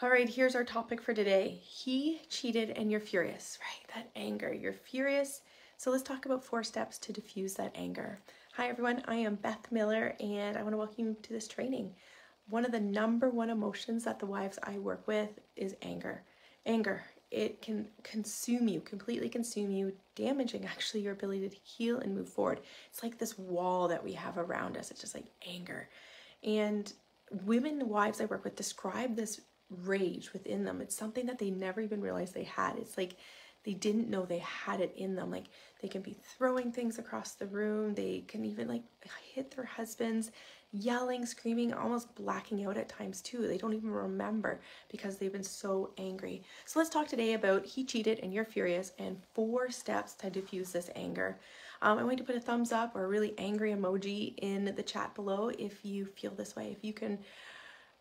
All right, here's our topic for today. He cheated and you're furious, right? That anger, you're furious. So let's talk about 4 steps to diffuse that anger. Hi everyone, I am Beth Miller and I want to welcome you to this training. One of the number one emotions that the wives I work with is anger. Anger, it can consume you, completely consume you, damaging actually your ability to heal and move forward. It's like this wall that we have around us. It's just like anger. And women, wives I work with describe this rage within them. It's something that they never even realized they had. It's like they didn't know they had it in them. Like they can be throwing things across the room. They can even like hit their husbands, yelling, screaming, almost blacking out at times too. They don't even remember because they've been so angry. So let's talk today about he cheated and you're furious and 4 steps to diffuse this anger. I'm going to put a thumbs up or a really angry emoji in the chat below if you feel this way, if you can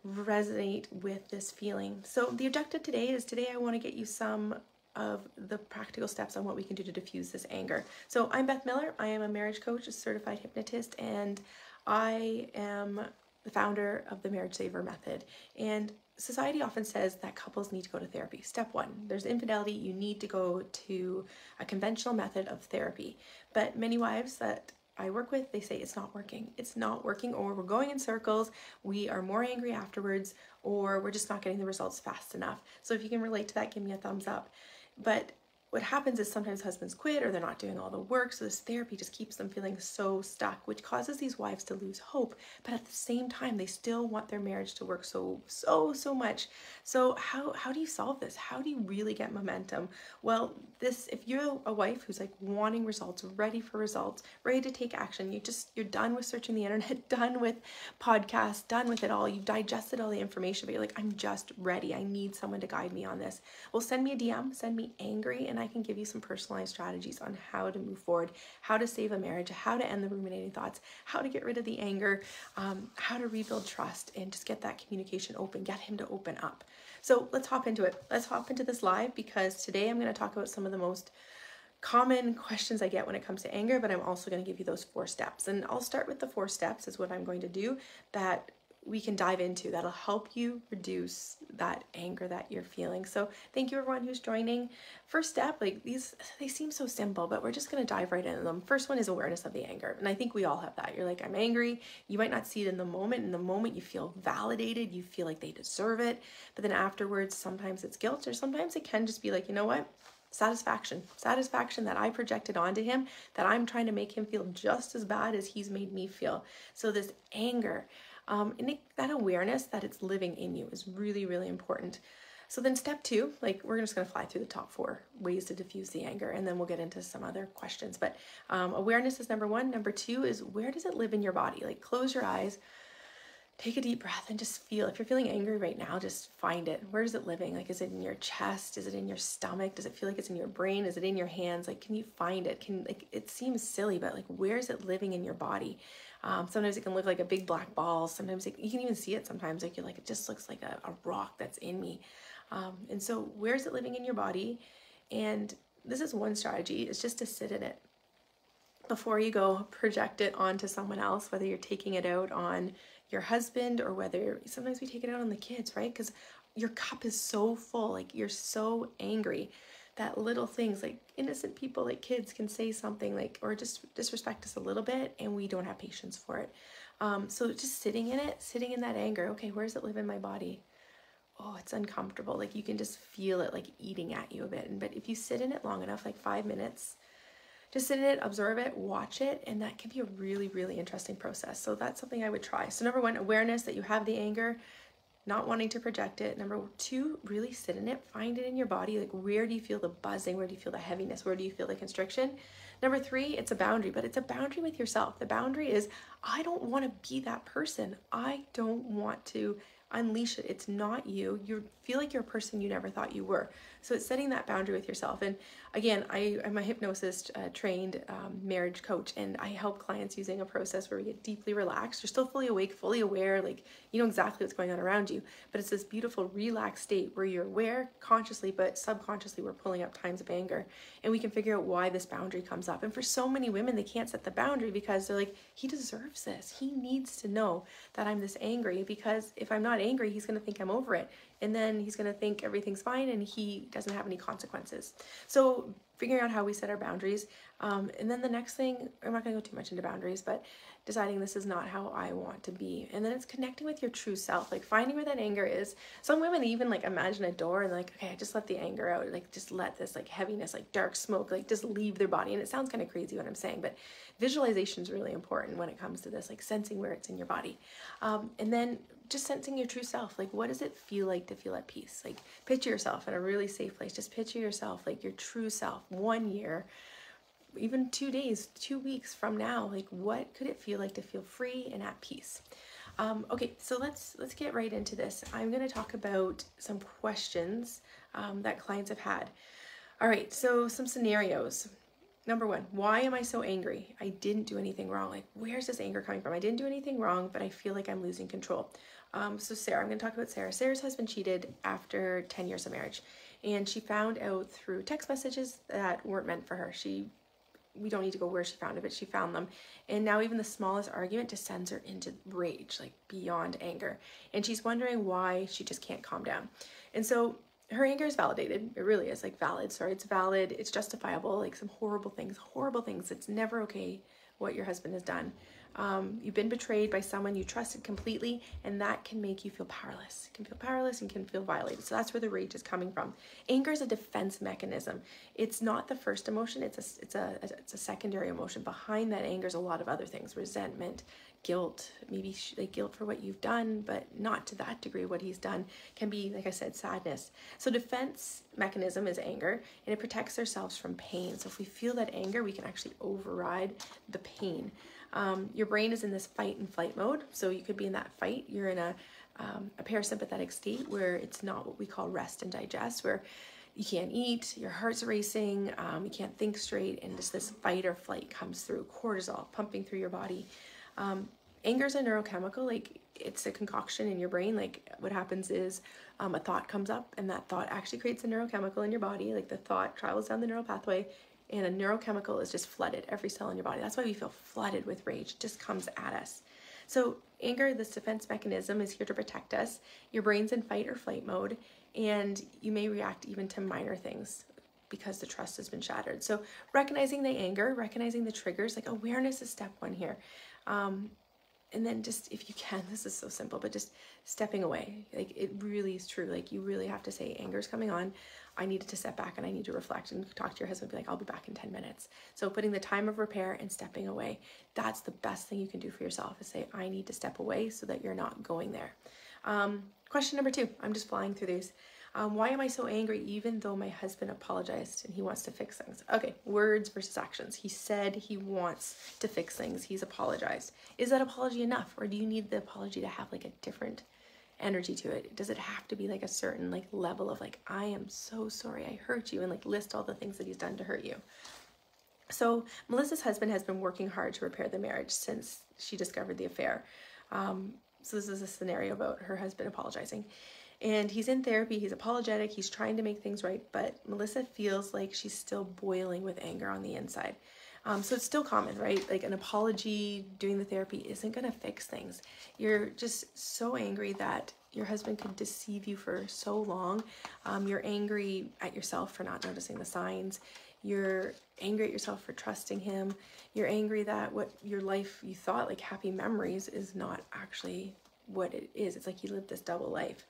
resonate with this feeling. So the objective today is I want to get you some of the practical steps on what we can do to diffuse this anger. So I'm Beth Miller. I am a marriage coach, a certified hypnotist, and I am the founder of the Marriage Saver Method. And society often says that couples need to go to therapy. Step 1, there's infidelity, you need to go to a conventional method of therapy. But many wives that I work with, they say it's not working. It's not working, or we're going in circles, we are more angry afterwards, or we're just not getting the results fast enough. So if you can relate to that, give me a thumbs up. But what happens is sometimes husbands quit or they're not doing all the work, so this therapy just keeps them feeling so stuck, which causes these wives to lose hope. But at the same time, they still want their marriage to work so much. So how do you solve this? How do you really get momentum? Well, if you're a wife who's like wanting results, ready for results, ready to take action, you're done with searching the internet, done with podcasts, done with it all. You've digested all the information, but you're like, I'm just ready. I need someone to guide me on this. Well, send me a DM, send me angry, and I can give you some personalized strategies on how to move forward, how to save a marriage, how to end the ruminating thoughts, how to get rid of the anger, how to rebuild trust and just get that communication open, get him to open up. So let's hop into it. Let's hop into this live because today I'm going to talk about some of the most common questions I get when it comes to anger, but I'm also going to give you those 4 steps. And I'll start with the 4 steps is what I'm going to do that we can dive into that'll help you reduce that anger that you're feeling. So thank you everyone who's joining. First step, like these, they seem so simple, but we're just going to dive right into them. First one is awareness of the anger. And I think we all have that. You're like, I'm angry. You might not see it in the moment. In the moment you feel validated. You feel like they deserve it. But then afterwards, sometimes it's guilt, or sometimes it can just be like, you know what? Satisfaction that I projected onto him, that I'm trying to make him feel just as bad as he's made me feel. So this anger, and that awareness that it's living in you is really, really important. So then step 2, like we're just going to fly through the top 4 ways to diffuse the anger, and then we'll get into some other questions. But awareness is number 1. Number 2 is, where does it live in your body? Like close your eyes, take a deep breath, and just feel. If you're feeling angry right now, just find it. Where is it living? Like, is it in your chest? Is it in your stomach? Does it feel like it's in your brain? Is it in your hands? Like, can you find it? It seems silly, but like, where is it living in your body? Sometimes it can look like a big black ball. Sometimes you can even see it. Sometimes like you're like, it just looks like a rock that's in me. And so where is it living in your body? And this is one strategy, is just to sit in it before you go project it onto someone else, whether you're taking it out on your husband or whether sometimes we take it out on the kids, right? Because your cup is so full, like you're so angry that little things like innocent people like kids can say something like, or just disrespect us a little bit, and we don't have patience for it. So just sitting in it, sitting in that anger. Okay, where does it live in my body? Oh, it's uncomfortable. Like you can just feel it like eating at you a bit. But if you sit in it long enough, like 5 minutes, just sit in it, observe it, watch it, and that can be a really, really interesting process. So that's something I would try. So number 1, awareness that you have the anger, not wanting to project it. Number 2, really sit in it, find it in your body. Like, where do you feel the buzzing? Where do you feel the heaviness? Where do you feel the constriction? Number 3, it's a boundary, but it's a boundary with yourself. The boundary is, I don't want to be that person. I don't want to unleash it. It's not you. You feel like you're a person you never thought you were. So it's setting that boundary with yourself. And again, I'm a hypnosis trained marriage coach, and I help clients using a process where we get deeply relaxed. You're still fully awake, fully aware, like you know exactly what's going on around you, but it's this beautiful relaxed state where you're aware consciously, but subconsciously we're pulling up times of anger, and we can figure out why this boundary comes up. And for so many women, they can't set the boundary because they're like, he deserves deserves this. He needs to know that I'm this angry, because if I'm not angry, he's going to think I'm over it. And then he's going to think everything's fine and he doesn't have any consequences. So figuring out how we set our boundaries. And then the next thing, I'm not going to go too much into boundaries, but deciding this is not how I want to be. And then it's connecting with your true self, like finding where that anger is. Some women even like imagine a door and like, okay, I just let the anger out, like just let this like heaviness, like dark smoke, like just leave their body. And it sounds kind of crazy what I'm saying, but visualization is really important when it comes to this, like sensing where it's in your body. And then just sensing your true self. Like, what does it feel like to feel at peace? Like, picture yourself in a really safe place. Just picture yourself like your true self 1 year, even 2 days, 2 weeks from now. Like, what could it feel like to feel free and at peace? Okay, so let's get right into this. I'm going to talk about some questions that clients have had. All right, so some scenarios. Number one, why am I so angry? I didn't do anything wrong. Like, where's this anger coming from? I didn't do anything wrong, but I feel like I'm losing control. So Sarah, I'm going to talk about Sarah. Sarah's husband cheated after 10 years of marriage, and she found out through text messages that weren't meant for her. We don't need to go where she found it, but she found them. And now even the smallest argument just sends her into rage, like beyond anger. And she's wondering why she just can't calm down. And so her anger is validated. It really is, like, valid. Sorry, it's valid. It's justifiable. Like, some horrible things. It's never okay what your husband has done. You've been betrayed by someone you trusted completely, and that can make you feel powerless. It can feel powerless and can feel violated. So that's where the rage is coming from. Anger is a defense mechanism. It's not the first emotion. It's a secondary emotion. Behind that anger is a lot of other things: resentment, guilt, maybe like guilt for what you've done, but not to that degree what he's done. Can be, like I said, sadness. So defense mechanism is anger, and it protects ourselves from pain. So if we feel that anger, we can actually override the pain. Your brain is in this fight and flight mode. So you could be in that fight. You're in a parasympathetic state where it's not what we call rest and digest, where you can't eat, your heart's racing, you can't think straight, and just this fight or flight comes through. Cortisol pumping through your body. Anger is a neurochemical, like it's a concoction in your brain. Like, what happens is a thought comes up, and that thought actually creates a neurochemical in your body. Like, the thought travels down the neural pathway, and a neurochemical is just flooded every cell in your body. That's why we feel flooded with rage. It just comes at us. So anger, this defense mechanism, is here to protect us. Your brain's in fight or flight mode, and you may react even to minor things because the trust has been shattered. So recognizing the anger, recognizing the triggers, like awareness is step one here. And then just, if you can, this is so simple, but just stepping away. Like, it really is true. Like, you really have to say, anger's coming on. I needed to step back and I need to reflect, and talk to your husband, be like, I'll be back in 10 minutes. So putting the time of repair and stepping away, that's the best thing you can do for yourself, is say, I need to step away so that you're not going there. Question number two, I'm just flying through these. Why am I so angry even though my husband apologized and he wants to fix things? Okay, words versus actions. He said he wants to fix things. He's apologized. Is that apology enough? Or do you need the apology to have like a different energy to it? Does it have to be like a certain like level of like, I am so sorry I hurt you, and like list all the things that he's done to hurt you? So Melissa's husband has been working hard to repair the marriage since she discovered the affair. So this is a scenario about her husband apologizing. And he's in therapy, he's apologetic, he's trying to make things right, but Melissa feels like she's still boiling with anger on the inside. So it's still common, right? Like, an apology, doing the therapy isn't gonna fix things. You're just so angry that your husband could deceive you for so long. You're angry at yourself for not noticing the signs. You're angry at yourself for trusting him. You're angry that what your life, you thought like happy memories, is not actually what it is. It's like you lived this double life.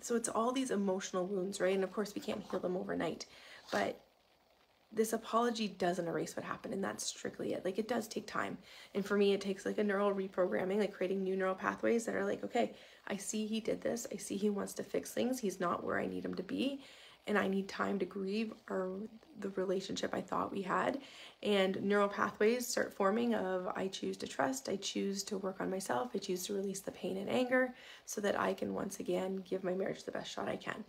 So it's all these emotional wounds, right? And of course we can't heal them overnight, but this apology doesn't erase what happened, and that's strictly it. Like, it does take time. And for me, it takes like a neural reprogramming, like creating new neural pathways that are like, okay, I see he did this. I see he wants to fix things. He's not where I need him to be. And I need time to grieve the relationship I thought we had. And neural pathways start forming of, I choose to trust, I choose to work on myself, I choose to release the pain and anger so that I can once again give my marriage the best shot I can.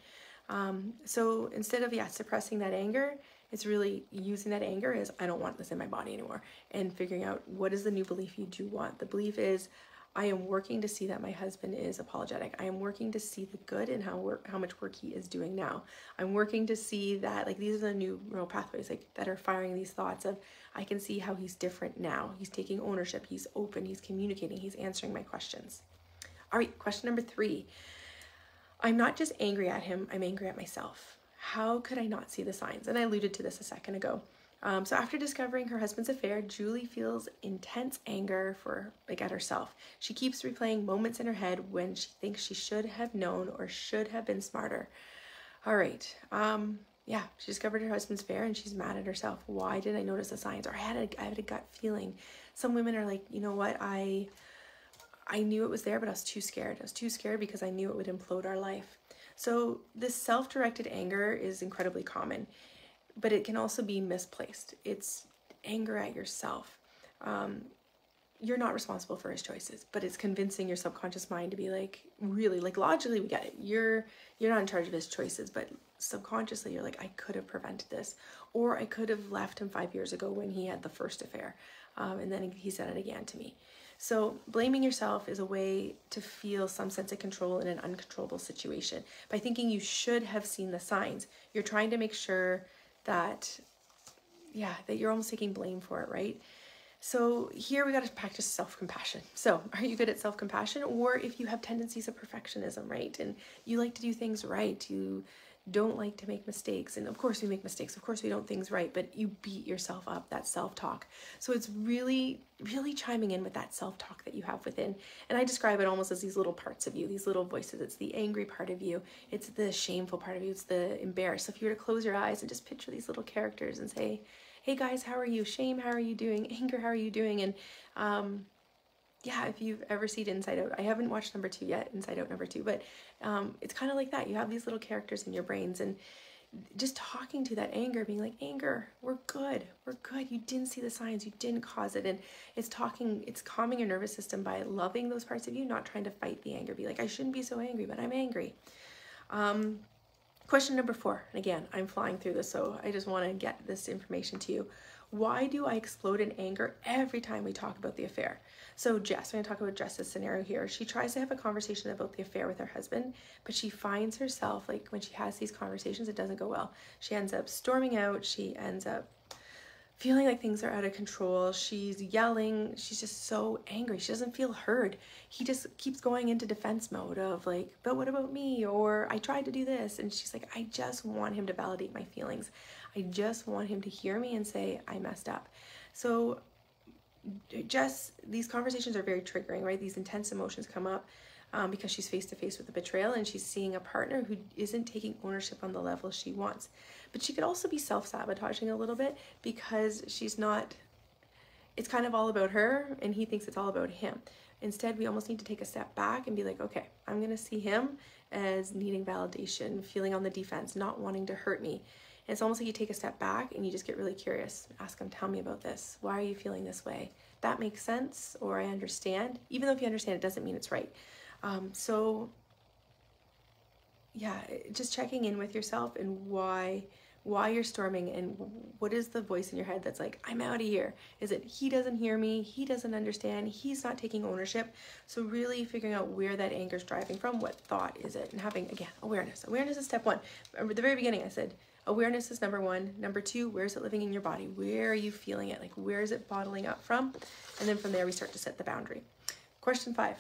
So instead of, suppressing that anger, it's really using that anger as, I don't want this in my body anymore, and figuring out, what is the new belief you do want? The belief is, I am working to see that my husband is apologetic. I am working to see the good in how much work he is doing now. I'm working to see that, like, these are the new neural pathways, like, that are firing these thoughts of, I can see how he's different now. He's taking ownership. He's open. He's communicating. He's answering my questions. All right, question number 3. I'm not just angry at him. I'm angry at myself. How could I not see the signs? And I alluded to this a second ago. So after discovering her husband's affair, Julie feels intense anger at herself. She keeps replaying moments in her head when she thinks she should have known or should have been smarter. All right. Yeah, she discovered her husband's affair and she's mad at herself. Why did I notice the signs? Or I had a gut feeling. Some women are like, you know what? I knew it was there, but I was too scared. I was too scared because I knew it would implode our life. So this self-directed anger is incredibly common, but it can also be misplaced. It's anger at yourself. You're not responsible for his choices, but it's convincing your subconscious mind to be like, really, like, logically we get it. You're not in charge of his choices, but subconsciously you're like, I could have prevented this, or I could have left him 5 years ago when he had the first affair, and then he said it again to me. So blaming yourself is a way to feel some sense of control in an uncontrollable situation. By thinking you should have seen the signs, you're trying to make sure that, that you're almost taking blame for it, right? So here we got to practice self-compassion. So are you good at self-compassion? Or if you have tendencies of perfectionism, right? And you like to do things right, you don't like to make mistakes. And of course we make mistakes. Of course we don't things right, but you beat yourself up, that self-talk. So it's really, really chiming in with that self-talk that you have within. And I describe it almost as these little parts of you, these little voices. It's the angry part of you. It's the shameful part of you. It's the embarrassed. So if you were to close your eyes and just picture these little characters and say, hey guys, how are you? Shame, how are you doing? Anger, how are you doing? And if you've ever seen Inside Out, I haven't watched number 2 yet, Inside Out number 2, but it's kind of like that. You have these little characters in your brains, and just talking to that anger, being like, anger, we're good. You didn't see the signs, you didn't cause it. And it's calming your nervous system by loving those parts of you, not trying to fight the anger. Be like, I shouldn't be so angry, but I'm angry. Question number 4, and again, I'm flying through this, so I just want to get this information to you. Why do I explode in anger every time we talk about the affair? So Jess, we're going to talk about Jess's scenario here. She tries to have a conversation about the affair with her husband, but she finds herself, like, when she has these conversations, it doesn't go well. She ends up storming out. She ends up feeling like things are out of control. She's yelling. She's just so angry. She doesn't feel heard. He just keeps going into defense mode of like, but what about me? Or I tried to do this. And she's like, I just want him to validate my feelings. I just want him to hear me and say, I messed up. So just these conversations are very triggering, right? These intense emotions come up because she's face to face with the betrayal and she's seeing a partner who isn't taking ownership on the level she wants. But she could also be self-sabotaging a little bit because it's kind of all about her and he thinks it's all about him. Instead, we almost need to take a step back and be like, okay, I'm going to see him as needing validation, feeling on the defense, not wanting to hurt me. And it's almost like you take a step back and you just get really curious. Ask him, tell me about this. Why are you feeling this way? That makes sense, or I understand. Even though if you understand, it doesn't mean it's right. Just checking in with yourself and why you're storming and what is the voice in your head that's like, I'm out of here. Is it he doesn't hear me, he doesn't understand, he's not taking ownership? So really figuring out where that anger is driving from, what thought is it, and having, again, awareness. Awareness is step 1. Remember at the very beginning I said awareness is number 1. Number 2, where is it living in your body? Where are you feeling it? Like, where is it bottling up from? And then from there we start to set the boundary. Question 5.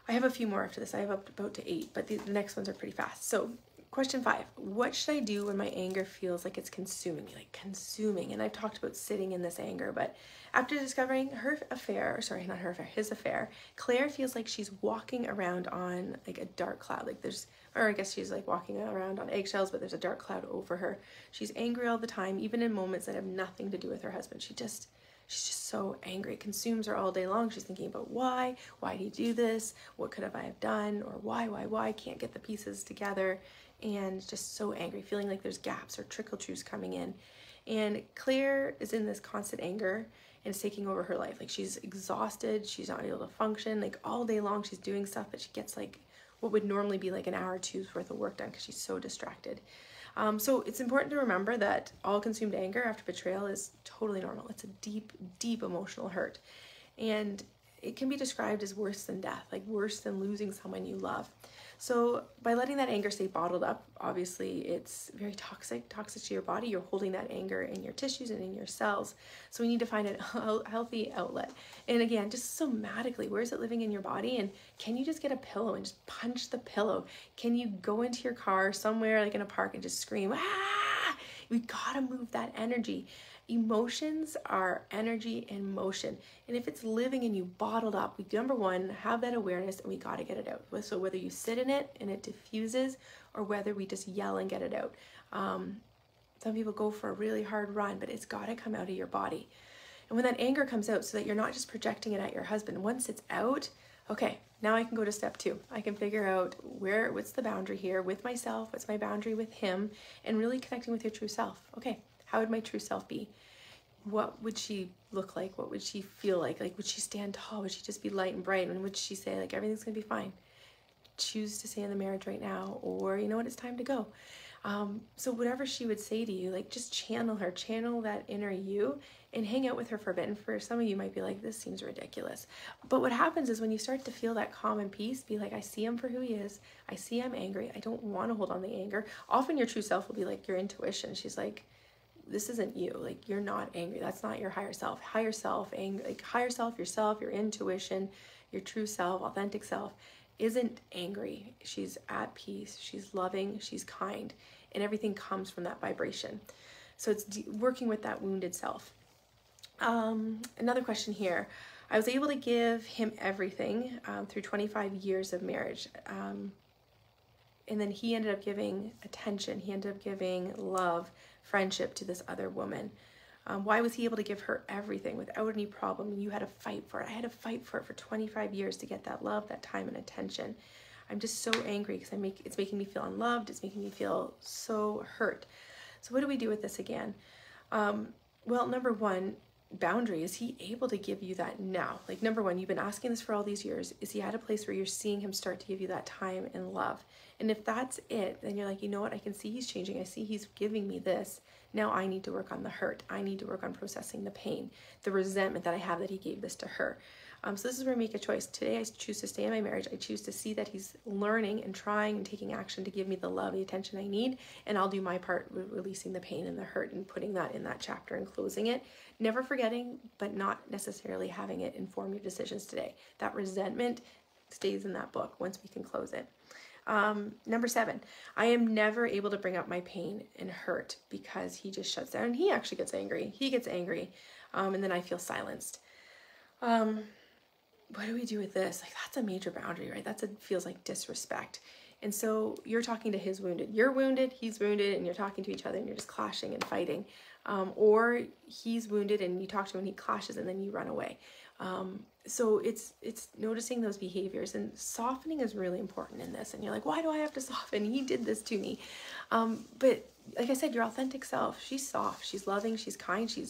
I have a few more after this. I have about to 8, but the next ones are pretty fast. So question 5, what should I do when my anger feels like it's consuming me, like consuming? And I've talked about sitting in this anger, but after discovering his affair, Claire feels like she's walking around on like a dark cloud. I guess she's like walking around on eggshells, but there's a dark cloud over her. She's angry all the time, even in moments that have nothing to do with her husband. She's just so angry. It consumes her all day long. She's thinking about why did he do this? What could I have done? Or why? Can't get the pieces together. And just so angry, feeling like there's gaps or trickle truths coming in. And Claire is in this constant anger and it's taking over her life. Like, she's exhausted. She's not able to function. Like, all day long she's doing stuff, but she gets like what would normally be like an hour or two's worth of work done because she's so distracted. So it's important to remember that all consumed anger after betrayal is totally normal. It's a deep, deep emotional hurt. And it can be described as worse than death, like worse than losing someone you love. So by letting that anger stay bottled up, obviously it's very toxic to your body. You're holding that anger in your tissues and in your cells. So we need to find a healthy outlet. And again, just somatically, where is it living in your body? And can you just get a pillow and just punch the pillow? Can you go into your car somewhere like in a park and just scream, ah? We gotta move that energy. Emotions are energy in motion. And if it's living in you bottled up, we, number one, have that awareness and we got to get it out. So whether you sit in it and it diffuses, or whether we just yell and get it out. Some people go for a really hard run, but it's got to come out of your body. And when that anger comes out, so that you're not just projecting it at your husband, once it's out, okay, now I can go to step two. I can figure out what's the boundary here with myself, what's my boundary with him, and really connecting with your true self. Okay, how would my true self be? What would she look like? What would she feel like? Like, would she stand tall? Would she just be light and bright? And would she say, like, everything's gonna be fine? Choose to stay in the marriage right now, or you know what, it's time to go. So whatever she would say to you, like, just channel her, channel that inner you, and hang out with her for a bit. And for some of you might be like, this seems ridiculous. But what happens is when you start to feel that calm and peace, be like, I see him for who he is. I see I'm angry. I don't want to hold on the anger. Often your true self will be like your intuition. She's like, this isn't you. Like, you're not angry. That's not your higher self. Higher self, anger, like higher self, yourself, your intuition, your true self, authentic self isn't angry. She's at peace. She's loving. She's kind. And everything comes from that vibration. So it's working with that wounded self. Another question here. I was able to give him everything through 25 years of marriage. And then he ended up giving attention. He ended up giving love, friendship to this other woman. Why was he able to give her everything without any problem? You had to fight for it. I had to fight for it for 25 years to get that love, that time, and attention. I'm just so angry because it's making me feel unloved. It's making me feel so hurt. So what do we do with this again? Well, number one, boundary. Is he able to give you that now? Like, number one, you've been asking this for all these years. Is he at a place where you're seeing him start to give you that time and love? And if that's it, then you're like, you know what? I can see he's changing. I see he's giving me this. Now I need to work on the hurt. I need to work on processing the pain, the resentment that I have that he gave this to her. So this is where I make a choice. Today I choose to stay in my marriage. I choose to see that he's learning and trying and taking action to give me the love, the attention I need, and I'll do my part with releasing the pain and the hurt and putting that in that chapter and closing it. Never forgetting, but not necessarily having it inform your decisions today. That resentment stays in that book once we can close it. Number 7, I am never able to bring up my pain and hurt because he just shuts down. And he actually gets angry. He gets angry, and then I feel silenced. What do we do with this? Like, that's a major boundary, right? Feels like disrespect. And so you're talking to his wounded. You're wounded, he's wounded, and you're talking to each other and you're just clashing and fighting. Or he's wounded and you talk to him and he clashes and then you run away. So it's noticing those behaviors, and softening is really important in this. And you're like, why do I have to soften? He did this to me. But like I said, your authentic self, she's soft, she's loving, she's kind, she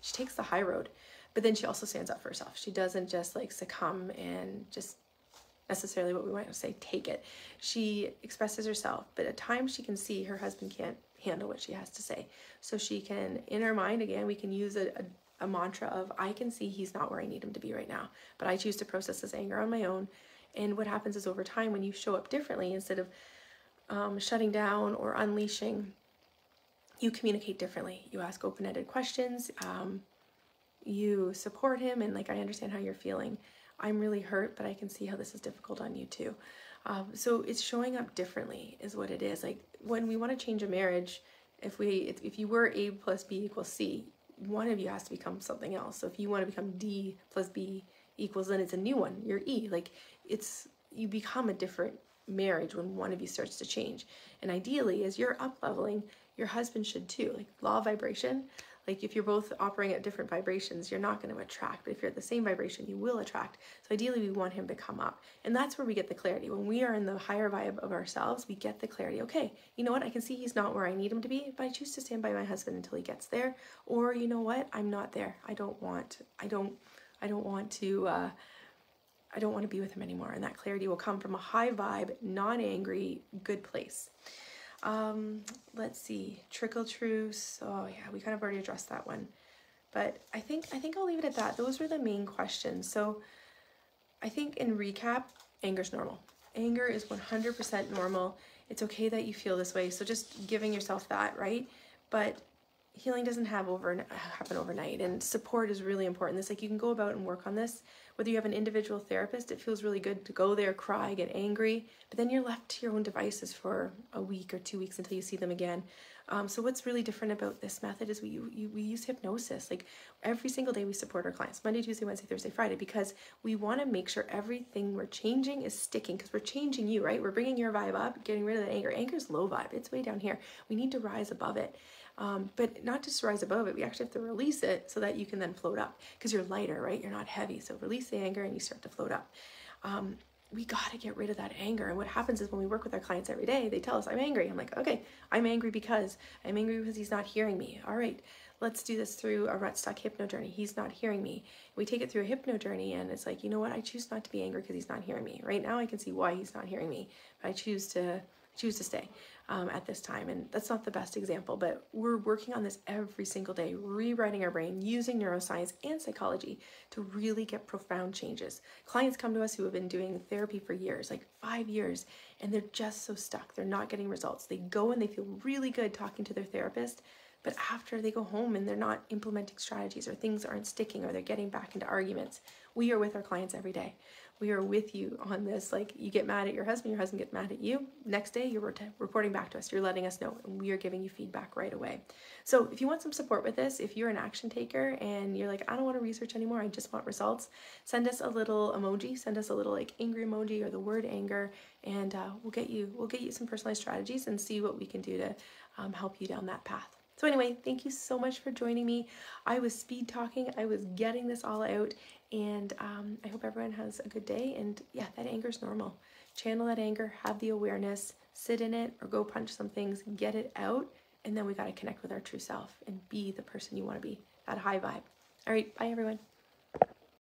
takes the high road. But then she also stands up for herself. She doesn't just like succumb and just necessarily what we might say, take it. She expresses herself, but at times she can see her husband can't handle what she has to say. So she can, in her mind, again, we can use a mantra of, I can see he's not where I need him to be right now, but I choose to process this anger on my own. And what happens is over time, when you show up differently, instead of shutting down or unleashing, you communicate differently. You ask open-ended questions. You support him and like, I understand how you're feeling. I'm really hurt, but I can see how this is difficult on you too. So it's showing up differently is what it is. Like, when we want to change a marriage, if you were A plus B equals C, one of you has to become something else. So if you want to become D plus B equals, then it's a new one. You're E. Like, you become a different marriage when one of you starts to change. And ideally, as you're up leveling, your husband should too. Like, law of vibration. Like, if you're both operating at different vibrations, you're not going to attract. But if you're at the same vibration, you will attract. So ideally, we want him to come up. And that's where we get the clarity. When we are in the higher vibe of ourselves, we get the clarity. Okay, you know what? I can see he's not where I need him to be, but I choose to stand by my husband until he gets there. Or, you know what? I'm not there. I don't want to be with him anymore. And that clarity will come from a high vibe, non-angry, good place. Let's see, trickle truce. Oh yeah, we kind of already addressed that one, but I think I'll leave it at that. Those were the main questions. So I think in recap, anger's normal. Anger is 100% normal. It's okay that you feel this way. So just giving yourself that, right? But healing doesn't happen overnight, and support is really important. This, like, you can go about and work on this. Whether you have an individual therapist, it feels really good to go there, cry, get angry, but then you're left to your own devices for a week or 2 weeks until you see them again. So what's really different about this method is we use hypnosis. Like, every single day we support our clients, Monday, Tuesday, Wednesday, Thursday, Friday, because we want to make sure everything we're changing is sticking, because we're changing you, right? We're bringing your vibe up, getting rid of that anger. Anger's low vibe. It's way down here. We need to rise above it. But not just rise above it, we actually have to release it so that you can then float up, because you're lighter, right? You're not heavy. So release the anger and you start to float up. We got to get rid of that anger. And what happens is when we work with our clients every day, they tell us, I'm angry. I'm like, okay, I'm angry because he's not hearing me. All right, let's do this through a rut stuck hypno journey. He's not hearing me. We take it through a hypno journey, and it's like, you know what? I choose not to be angry because he's not hearing me. Right now I can see why he's not hearing me, but I choose to stay at this time. And that's not the best example, but we're working on this every single day, rewriting our brain, using neuroscience and psychology to really get profound changes. Clients come to us who have been doing therapy for years, like 5 years, and they're just so stuck. They're not getting results. They go and they feel really good talking to their therapist, but after they go home and they're not implementing strategies, or things aren't sticking, or they're getting back into arguments. We are with our clients every day. We are with you on this. Like, you get mad at your husband gets mad at you. Next day, you're reporting back to us. You're letting us know, and we are giving you feedback right away. So if you want some support with this, if you're an action taker and you're like, I don't want to research anymore, I just want results, send us a little emoji, send us a little like angry emoji or the word anger, and we'll get you some personalized strategies and see what we can do to help you down that path. So anyway, thank you so much for joining me. I was speed talking. I was getting this all out, and I hope everyone has a good day. And yeah, that anger is normal. Channel that anger, have the awareness, sit in it, or go punch some things, get it out, and then we got to connect with our true self and be the person you want to be, that high vibe. All right, bye everyone.